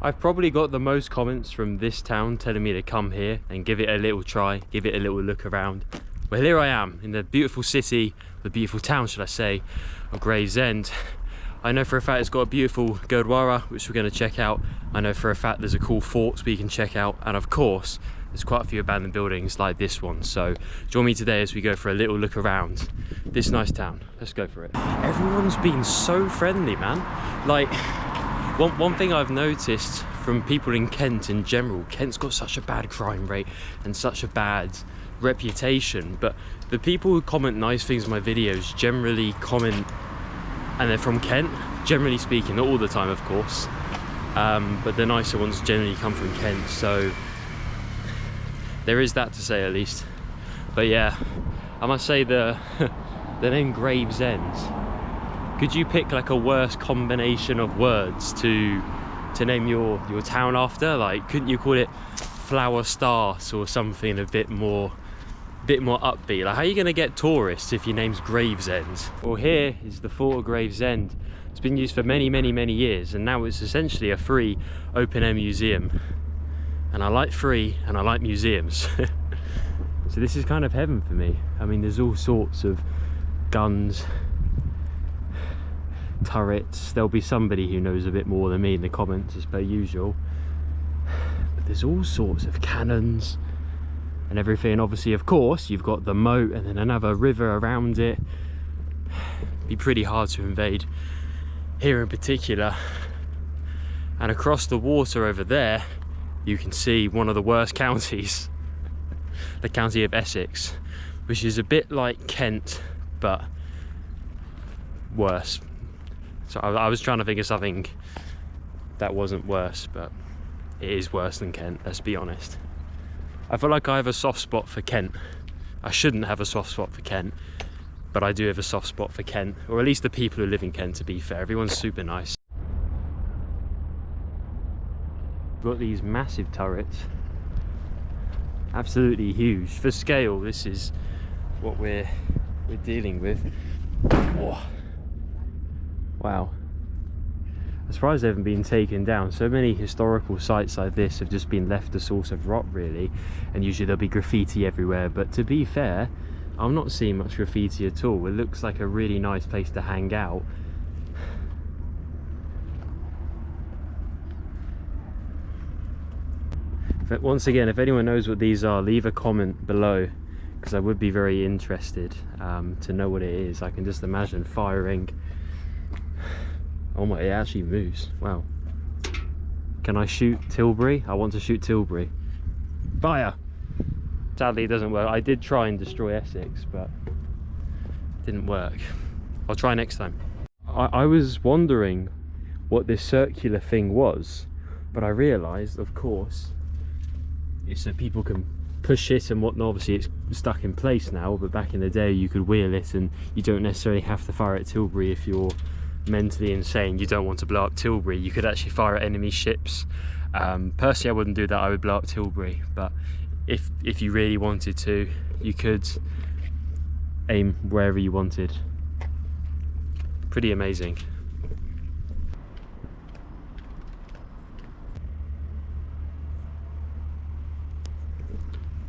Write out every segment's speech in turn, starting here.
I've probably got the most comments from this town telling me to come here and give it a little try, give it a little look around. Well, here I am in the beautiful city, the beautiful town, should I say, of Gravesend. I know for a fact it's got a beautiful Gurdwara, which we're going to check out. I know for a fact there's a cool fort we can check out, and of course there's quite a few abandoned buildings like this one. So join me today as we go for a little look around this nice town. Let's go for it. Everyone's been so friendly, man. Like, one thing I've noticed from people in Kent in general, Kent's got such a bad crime rate and such a bad reputation, but the people who comment nice things on my videos generally comment, and they're from Kent, generally speaking, not all the time of course, but the nicer ones generally come from Kent, so there is that to say at least. But yeah, I must say the name Gravesend, could you pick like a worse combination of words to name your town after? Like, couldn't you call it Flower Stars or something a bit more upbeat? Like, how are you going to get tourists if your name's Gravesend? Well, here is the fort of Gravesend. It's been used for many years, and now it's essentially a free open-air museum. And I like free and I like museums. So this is kind of heaven for me. I mean, there's all sorts of guns, turrets. There'll be somebody who knows a bit more than me in the comments as per usual, but there's all sorts of cannons and everything. Obviously, of course, you've got the moat and then another river around it. It'd be pretty hard to invade here in particular. And across the water over there you can see one of the worst counties, the county of Essex, which is a bit like Kent but worse. So I was trying to think of something that wasn't worse, but it is worse than Kent, let's be honest. I feel like I have a soft spot for Kent. I shouldn't have a soft spot for Kent, but I do have a soft spot for Kent, or at least the people who live in Kent, to be fair. Everyone's super nice. We've got these massive turrets, absolutely huge. For scale, this is what we're dealing with. Whoa. Wow, I'm surprised they haven't been taken down. So many historical sites like this have just been left a source of rot, really, and usually there'll be graffiti everywhere, but to be fair, I'm not seeing much graffiti at all. It looks like a really nice place to hang out. But once again, if anyone knows what these are, leave a comment below, because I would be very interested to know what it is. I can just imagine firing. Oh my, it actually moves. Wow. Can I shoot Tilbury? I want to shoot Tilbury. Fire! Sadly, it doesn't work. I did try and destroy Essex, but it didn't work. I'll try next time. I was wondering what this circular thing was, but I realised, of course, it's so people can push it and whatnot. Obviously, it's stuck in place now, but back in the day, you could wheel it, and you don't necessarily have to fire at Tilbury if you're mentally insane. You don't want to blow up Tilbury. You could actually fire at enemy ships. Personally, I wouldn't do that. I would blow up Tilbury, but if you really wanted to, you could aim wherever you wanted. Pretty amazing.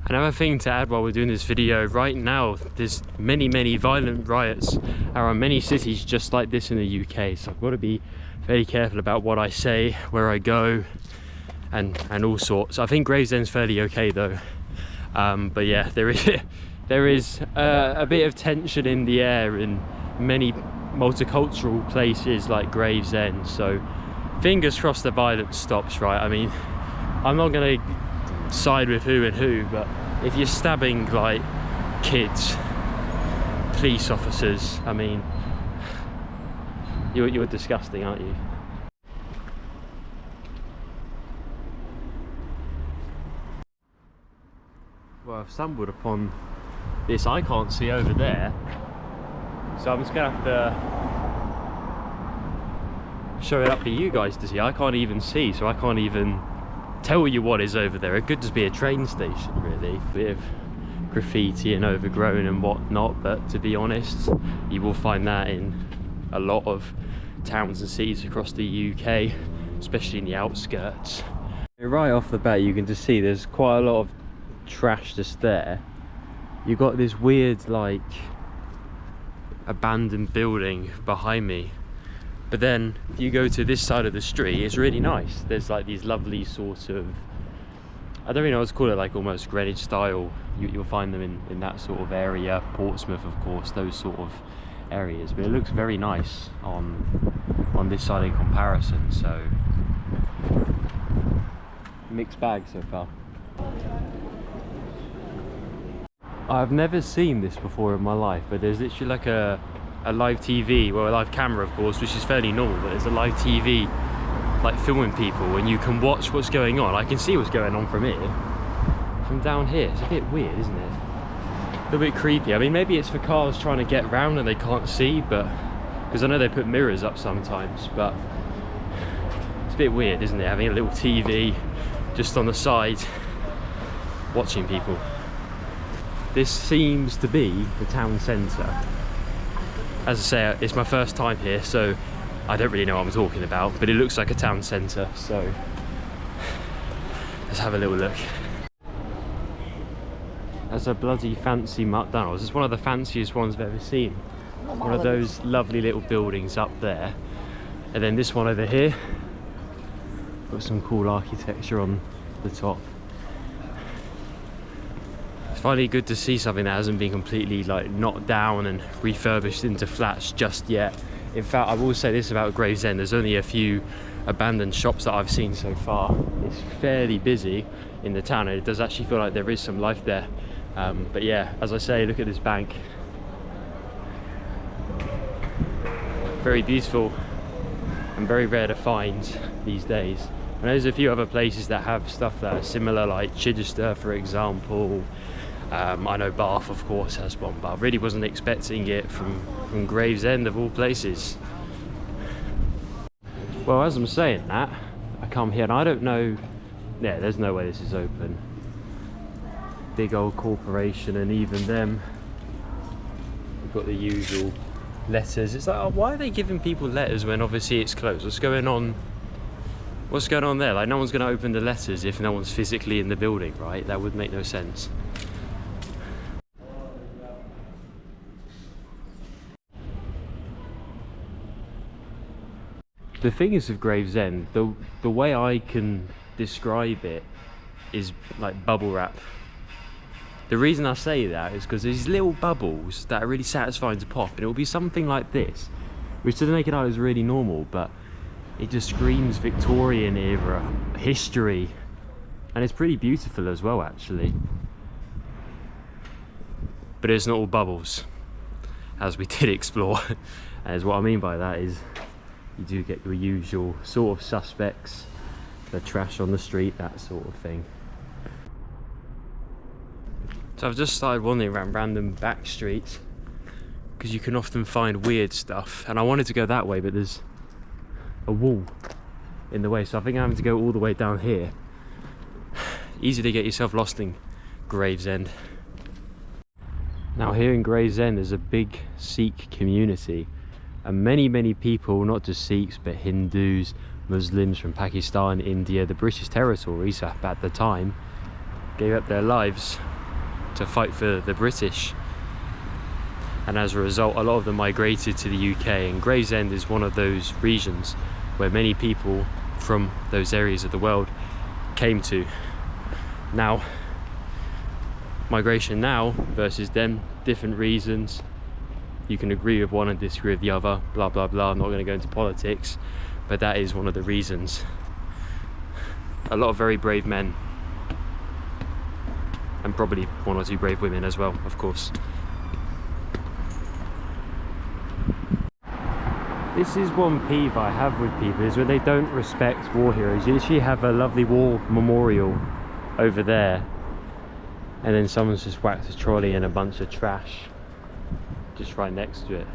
Another thing to add while we're doing this video, right now there's many violent riots around many cities just like this in the UK, so I've got to be very careful about what I say, where I go, and all sorts. I think Gravesend's fairly okay though, but yeah, there is a bit of tension in the air in many multicultural places like Gravesend, so fingers crossed the violence stops, right? I mean, I'm not going to side with who and who, but if you're stabbing like kids, police officers, I mean, you're disgusting, aren't you? Well, I've stumbled upon this I can't see over there, so I'm just gonna have to show it up for you guys to see. I can't even see, so I can't even tell you what is over there. It could just be a train station, really. A bit of graffiti and overgrown and whatnot, but to be honest, you will find that in a lot of towns and cities across the UK. especially in the outskirts. Right off the bat you can just see there's quite a lot of trash just there. You've got this weird like abandoned building behind me, but then if you go to this side of the street, it's really nice. There's like these lovely sort of, I don't really know what to call it, like almost Greenwich style. You'll find them in that sort of area, Portsmouth of course, those sort of areas, but it looks very nice on this side in comparison. So mixed bag so far. I've never seen this before in my life, but there's literally like a live TV, well a live camera of course, which is fairly normal, but there's a live TV like filming people, and you can watch what's going on. I can see what's going on from here, from down here. It's a bit weird, isn't it? A little bit creepy. I mean, maybe it's for cars trying to get round and they can't see, but because I know they put mirrors up sometimes, but it's a bit weird, isn't it, having a little TV just on the side watching people. This seems to be the town centre. As I say, it's my first time here, so I don't really know what I'm talking about, but it looks like a town centre, so let's have a little look. That's a bloody fancy McDonald's. It's one of the fanciest ones I've ever seen. One of those lovely little buildings up there. And then this one over here, got some cool architecture on the top. It's finally good to see something that hasn't been completely like knocked down and refurbished into flats just yet. In fact, I will say this about Gravesend, there's only a few abandoned shops that I've seen so far. It's fairly busy in the town, and it does actually feel like there is some life there. But yeah, as I say, look at this bank. Very beautiful and very rare to find these days. And there's a few other places that have stuff that are similar, like Chichester for example. I know Bath of course has one, but I really wasn't expecting it from Gravesend of all places. Well, as I'm saying that, I come here and I don't know, yeah, there's no way this is open. Big old corporation, and even them, we've got the usual letters. It's like, oh, why are they giving people letters when obviously it's closed? What's going on? What's going on there? Like, no one's going to open the letters if no one's physically in the building, right? That would make no sense. The thing is with Gravesend, the way I can describe it is like bubble wrap. The reason I say that is because there's little bubbles that are really satisfying to pop, and it will be something like this, which to the naked eye is really normal, but it just screams Victorian era history, and it's pretty beautiful as well actually. But it's not all bubbles, as we did explore. As what I mean by that is you do get your usual sort of suspects, the trash on the street, that sort of thing. So I've just started wandering around random back streets because you can often find weird stuff, and I wanted to go that way, but there's a wall in the way, so I think I'm having to go all the way down here. Easy to get yourself lost in Gravesend. Now here in Gravesend there's a big Sikh community, and many people, not just Sikhs but Hindus, Muslims from Pakistan, India, the British territories at the time, gave up their lives to fight for the British, and as a result a lot of them migrated to the UK, and Gravesend is one of those regions where many people from those areas of the world came to. Now, migration now versus then, different reasons. You can agree with one and disagree with the other, blah blah blah. I'm not going to go into politics, but that is one of the reasons. A lot of very brave men, and probably one or two brave women as well, of course. This is one peeve I have with people, is when they don't respect war heroes. You literally have a lovely war memorial over there, and then someone's just whacked a trolley and a bunch of trash just right next to it.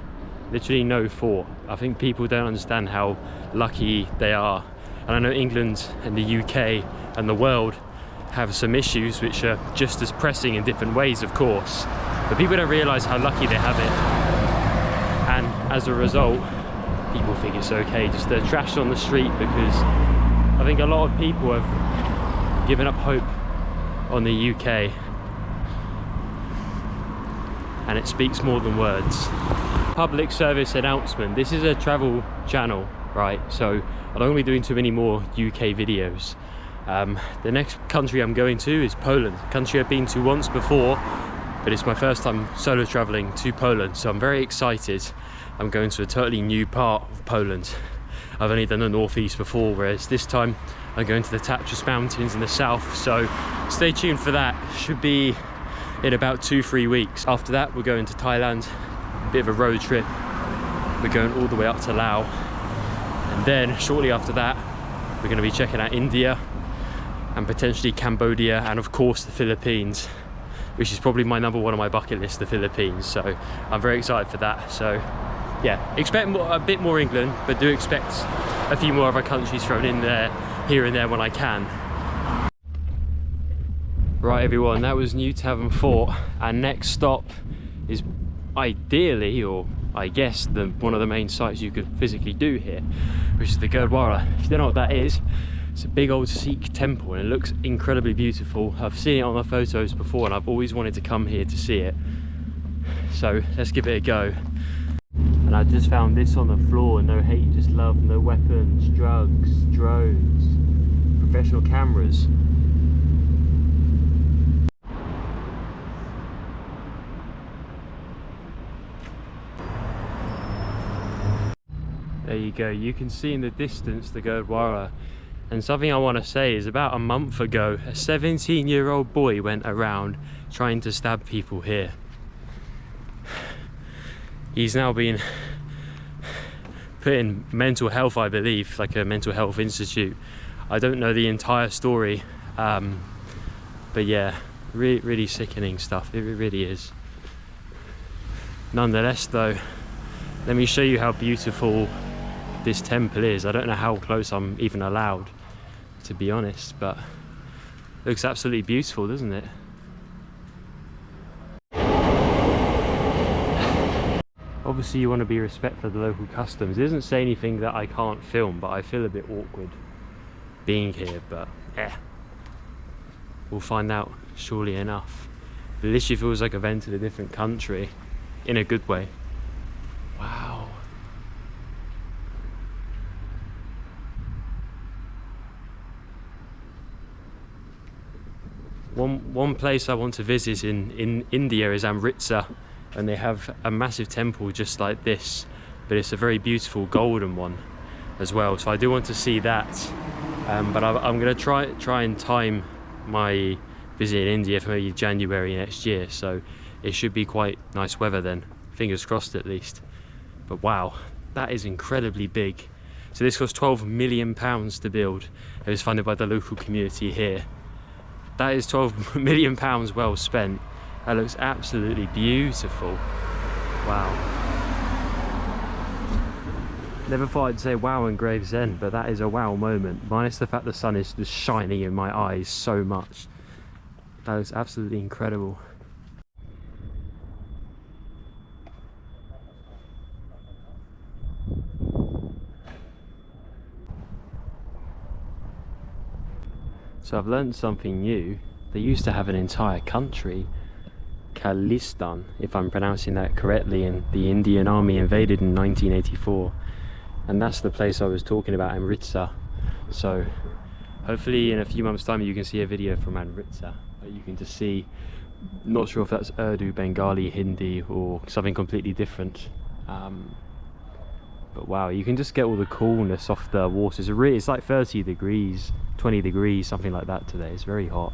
Literally no thought. I think people don't understand how lucky they are. And I know England and the UK and the world have some issues which are just as pressing in different ways, of course, but people don't realise how lucky they have it, and as a result people think it's okay just to trash on the street because I think a lot of people have given up hope on the UK, and it speaks more than words. Public service announcement. This is a travel channel, right? So I don't want to be doing too many more UK videos. The next country I'm going to is Poland, a country I've been to once before, but it's my first time solo traveling to Poland, so I'm very excited. I'm going to a totally new part of Poland. I've only done the northeast before, whereas this time I'm going to the Tatras Mountains in the south, so stay tuned for that. Should be in about 2-3 weeks. After that, we're going to Thailand, a bit of a road trip. We're going all the way up to Laos, and then shortly after that, we're going to be checking out India and potentially Cambodia, and of course the Philippines, which is probably my number one on my bucket list, the Philippines. So I'm very excited for that. So yeah, expect a bit more England, but do expect a few more other countries thrown in there, here and there when I can. Right everyone, that was New Tavern Fort, and next stop is ideally, or I guess, one of the main sites you could physically do here, which is the Gurdwara. If you don't know what that is, it's a big old Sikh temple and it looks incredibly beautiful. I've seen it on the photos before and I've always wanted to come here to see it. So let's give it a go. And I just found this on the floor: no hate, just love, no weapons, drugs, drones, professional cameras. There you go, you can see in the distance the Gurdwara. And something I want to say is, about a month ago, a 17-year-old boy went around trying to stab people here. He's now been put in mental health, I believe, like a mental health institute. I don't know the entire story, but yeah, really sickening stuff, it really is. Nonetheless though, let me show you how beautiful this temple is. I don't know how close I'm even allowed, to be honest, but it looks absolutely beautiful, doesn't it? Obviously you want to be respectful of the local customs. It doesn't say anything that I can't film, but I feel a bit awkward being here, but we'll find out surely enough. It literally feels like I've entered a different country, in a good way. Wow. One place I want to visit in India is Amritsar, and they have a massive temple just like this, but it's a very beautiful golden one as well, so I do want to see that. But I'm going to try and time my visit in India for maybe January next year, so it should be quite nice weather then, fingers crossed at least. But wow, that is incredibly big. So this cost £12 million to build. It was funded by the local community here. That is £12 million well spent. That looks absolutely beautiful. Wow. Never thought I'd say wow in Gravesend, but that is a wow moment. Minus the fact the sun is just shining in my eyes so much. That looks absolutely incredible. So I've learned something new. They used to have an entire country, Khalistan, if I'm pronouncing that correctly, and the Indian army invaded in 1984. And that's the place I was talking about, Amritsar. So hopefully in a few months' time you can see a video from Amritsar. You can just see, not sure if that's Urdu, Bengali, Hindi, or something completely different. But wow, you can just get all the coolness off the water. It's like 30 degrees, 20 degrees, something like that today. It's very hot.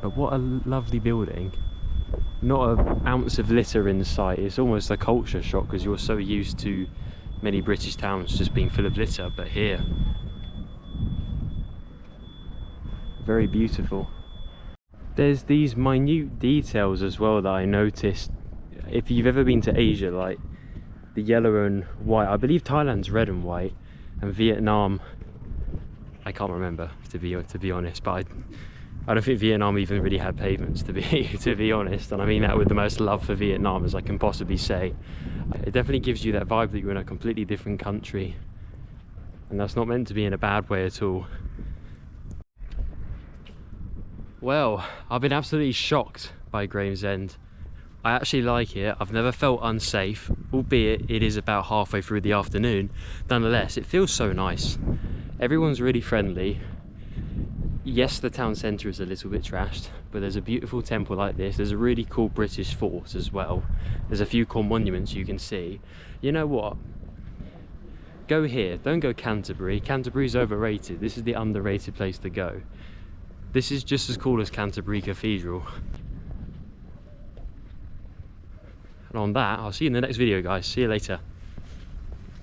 But what a lovely building. Not an ounce of litter in sight. It's almost a culture shock because you're so used to many British towns just being full of litter, but here, very beautiful. There's these minute details as well that I noticed. If you've ever been to Asia, like the yellow and white, I believe Thailand's red and white, and Vietnam, I can't remember to be honest, but I don't think Vietnam even really had pavements, to be honest, and I mean that with the most love for Vietnam as I can possibly say. It definitely gives you that vibe that you're in a completely different country. And that's not meant to be in a bad way at all. Well, I've been absolutely shocked by Gravesend. I actually like it. I've never felt unsafe, albeit it is about halfway through the afternoon. Nonetheless, it feels so nice. Everyone's really friendly. Yes, the town centre is a little bit trashed, but there's a beautiful temple like this. There's a really cool British fort as well. There's a few cool monuments you can see. You know what? Go here. Don't go Canterbury. Canterbury's overrated. This is the underrated place to go. This is just as cool as Canterbury Cathedral. And on that, I'll see you in the next video, guys. See you later.